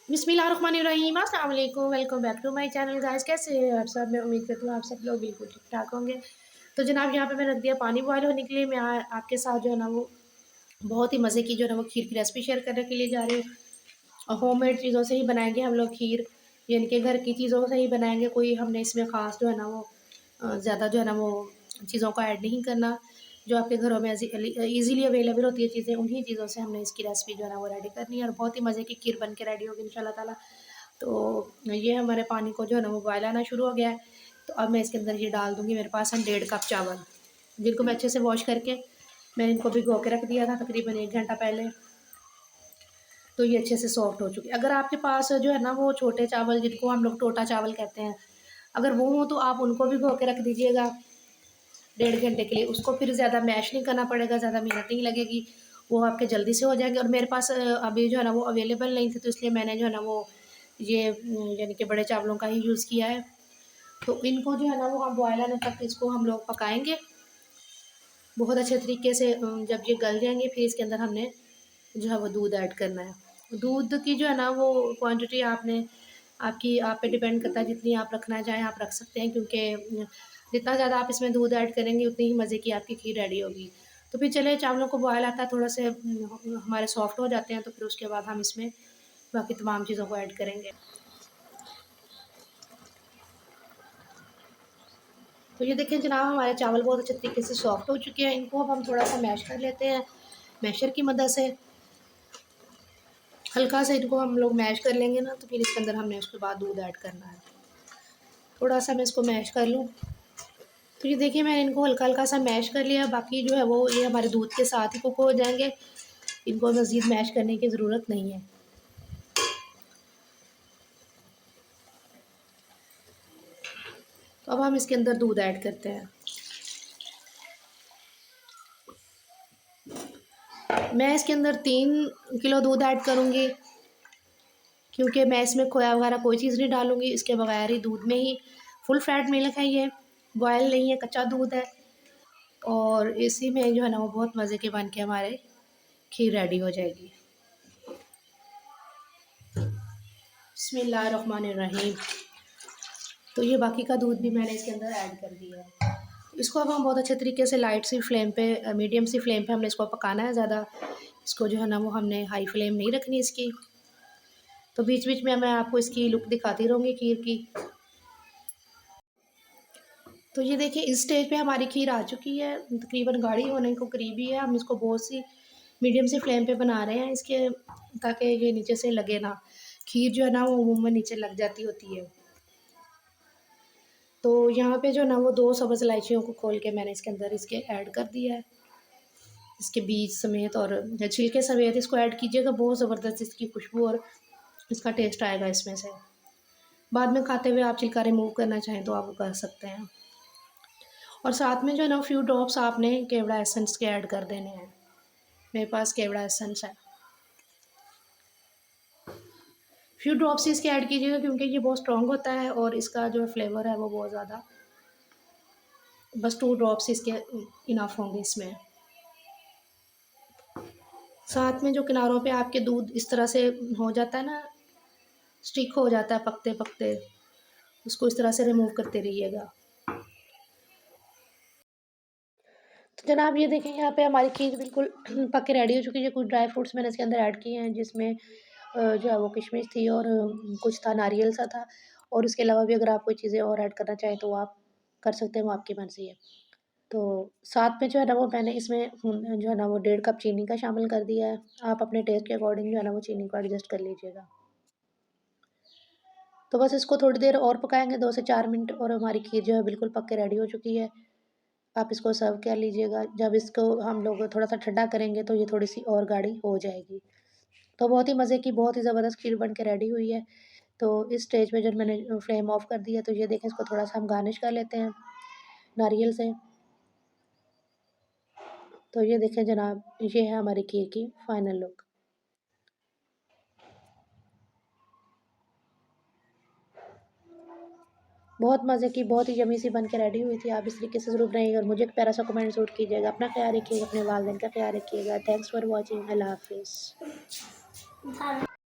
बिस्मिल्लाहिर्रहमानिर्रहीम, अस्सलाम वालेकुम, welcome back to my channel guys. कैसे हैं आप सब? मैं उम्मीद करती हूँ आप सब लोग बिल्कुल ठीक ठाक होंगे। तो जनाब यहाँ पे मैं रख दिया पानी बॉयल होने के लिए। मैं आपके साथ जो है ना वो बहुत ही मज़े की जो है ना वो खीर की रेसिपी शेयर करने के लिए जा रही हूँ। और होममेड चीज़ों से ही बनाएंगे हम लोग खीर, यानी कि घर की चीज़ों से ही बनाएंगे। कोई हमने इसमें ख़ास जो है ना वो ज़्यादा जो है ना वो चीज़ों को ऐड नहीं करना। जो आपके घरों में ईज़िली अवेलेबल होती है चीज़ें, उन्हीं चीज़ों से हमने इसकी रेसिपी जो है ना वो रेडी करनी है और बहुत ही मज़े की खीर बन के रेडी होगी इंशाल्लाह ताला। तो ये हमारे पानी को जो है ना वो बॉयल आना शुरू हो गया है। तो अब मैं इसके अंदर ये डाल दूँगी। मेरे पास है 1.5 कप चावल, जिनको मैं अच्छे से वॉश करके मैंने इनको भिगो के रख दिया था तकरीबन 1 घंटा पहले। तो ये अच्छे से सॉफ्ट हो चुकी है। अगर आपके पास जो है ना वो छोटे चावल, जिनको हम लोग टोटा चावल कहते हैं, अगर वो हो तो आप उनको भिगो के रख दीजिएगा 1.5 घंटे के लिए। उसको फिर ज़्यादा मैश नहीं करना पड़ेगा, ज़्यादा मेहनत नहीं लगेगी, वो आपके जल्दी से हो जाएंगे। और मेरे पास अभी जो है ना वो अवेलेबल नहीं थे, तो इसलिए मैंने जो है ना वो ये यानी कि बड़े चावलों का ही यूज़ किया है। तो इनको जो है ना वो हम बॉयल आने तक इसको हम लोग पकाएंगे बहुत अच्छे तरीके से। जब ये गल जाएंगे फिर इसके अंदर हमने जो है वो दूध ऐड करना है। दूध की जो है ना वो क्वांटिटी आपने आपकी आप पे डिपेंड करता है, जितनी आप रखना चाहें आप रख सकते हैं, क्योंकि जितना ज़्यादा आप इसमें दूध ऐड करेंगे उतनी ही मज़े की आपकी खीर रेडी होगी। तो फिर चले चावलों को बॉयल आता है, थोड़ा से हमारे सॉफ्ट हो जाते हैं, तो फिर उसके बाद हम इसमें बाकी तमाम चीज़ों को ऐड करेंगे। तो ये देखें जनाब, हमारे चावल बहुत अच्छे तरीके से सॉफ्ट हो चुके हैं। इनको अब हम थोड़ा सा मैश कर लेते हैं मैशर की मदद से। हल्का सा इनको हम लोग मैश कर लेंगे ना, तो फिर इसके अंदर हमने उसके बाद दूध ऐड करना है। थोड़ा सा मैं इसको मैश कर लूँ। तो ये देखिए मैंने इनको हल्का हल्का सा मैश कर लिया। बाकी जो है वो ये हमारे दूध के साथ ही कुक हो जाएंगे, इनको मज़ीद मैश करने की ज़रूरत नहीं है। तो अब हम इसके अंदर दूध ऐड करते हैं। मैं इसके अंदर 3 किलो दूध ऐड करूँगी, क्योंकि मैं इसमें खोया वगैरह कोई चीज़ नहीं डालूँगी। इसके बगैर ही दूध में ही फुल फैट मिल्क है, ये बॉयल नहीं है, कच्चा दूध है। और इसी में जो है ना वो बहुत मज़े के बन के हमारे खीर रेडी हो जाएगी। बिस्मिल्लाहिर्रहमानिर्रहीम। तो ये बाकी का दूध भी मैंने इसके अंदर ऐड कर दिया है। इसको अब हम बहुत अच्छे तरीके से लाइट सी फ्लेम पे, मीडियम सी फ्लेम पे हमने इसको पकाना है। ज़्यादा इसको जो है ना वो हमने हाई फ्लेम नहीं रखनी इसकी। तो बीच बीच में मैं आपको इसकी लुक दिखाती रहूँगी खीर की। तो ये देखिए इस स्टेज पे हमारी खीर आ चुकी है, तकरीबन गाढ़ी होने को करीब ही है। हम इसको बहुत सी मीडियम सी फ्लेम पे बना रहे हैं इसके, ताकि ये नीचे से लगे ना। खीर जो है ना वो मुँह में नीचे लग जाती होती है। तो यहाँ पे जो ना वो 2 सब्ज़ इलायचियों को खोल के मैंने इसके अंदर इसके ऐड कर दिया है, इसके बीज समेत और छिलके समेत इसको ऐड कीजिएगा। बहुत ज़बरदस्त इसकी खुशबू और इसका टेस्ट आएगा इसमें से। बाद में खाते हुए आप छिलका रिमूव करना चाहें तो आप वो कर सकते हैं। और साथ में जो है ना फ्यू ड्रॉप्स आपने केवड़ा एसेंस के ऐड कर देने हैं। मेरे पास केवड़ा एसेंस है, फ्यू ड्रॉप्स इसके ऐड कीजिएगा, क्योंकि ये बहुत स्ट्रॉन्ग होता है और इसका जो फ्लेवर है वो बहुत ज़्यादा, बस 2 ड्रॉप्स इसके इनफ होंगे इसमें। साथ में जो किनारों पे आपके दूध इस तरह से हो जाता है ना, स्टिक हो जाता है पकते पकते, उसको इस तरह से रिमूव करते रहिएगा। तो जनाब ये देखें यहाँ पे हमारी खीर बिल्कुल पक के रेडी हो चुकी है। कुछ ड्राई फ्रूट्स मैंने इसके अंदर ऐड किए हैं, जिसमें जो है वो किशमिश थी और कुछ था नारियल सा था। और इसके अलावा भी अगर आप कोई चीज़ें और ऐड करना चाहें तो आप कर सकते हैं, वो आपकी मर्ज़ी है। तो साथ में जो है ना वो मैंने इसमें जो है ना वो 1.5 कप चीनी का शामिल कर दिया है। आप अपने टेस्ट के अकॉर्डिंग जो है ना वो चीनी को एडजस्ट कर लीजिएगा। तो बस इसको थोड़ी देर और पकाएंगे, 2 से 4 मिनट, और हमारी खीर जो है बिल्कुल पक के रेडी हो चुकी है। आप इसको सर्व कर लीजिएगा। जब इसको हम लोग थोड़ा सा ठंडा करेंगे तो ये थोड़ी सी और गाढ़ी हो जाएगी। तो बहुत ही मज़े की, बहुत ही ज़बरदस्त खीर बन के रेडी हुई है। तो इस स्टेज पे जब मैंने फ्लेम ऑफ कर दिया, तो ये देखें इसको थोड़ा सा हम गार्निश कर लेते हैं नारियल से। तो ये देखें जनाब, ये है हमारी खीर की फाइनल लुक। बहुत मज़े की, बहुत ही यम्मी सी बन के रेडी हुई थी। आप इस तरीके से ज़रूर बनाइएगा और मुझे एक प्यारा सा कमेंट ज़रूर कीजिएगा। अपना ख्याल रखिएगा, अपने वालिदैन का ख्याल रखिएगा। Thanks for watching. अल्लाह हाफ़िज़।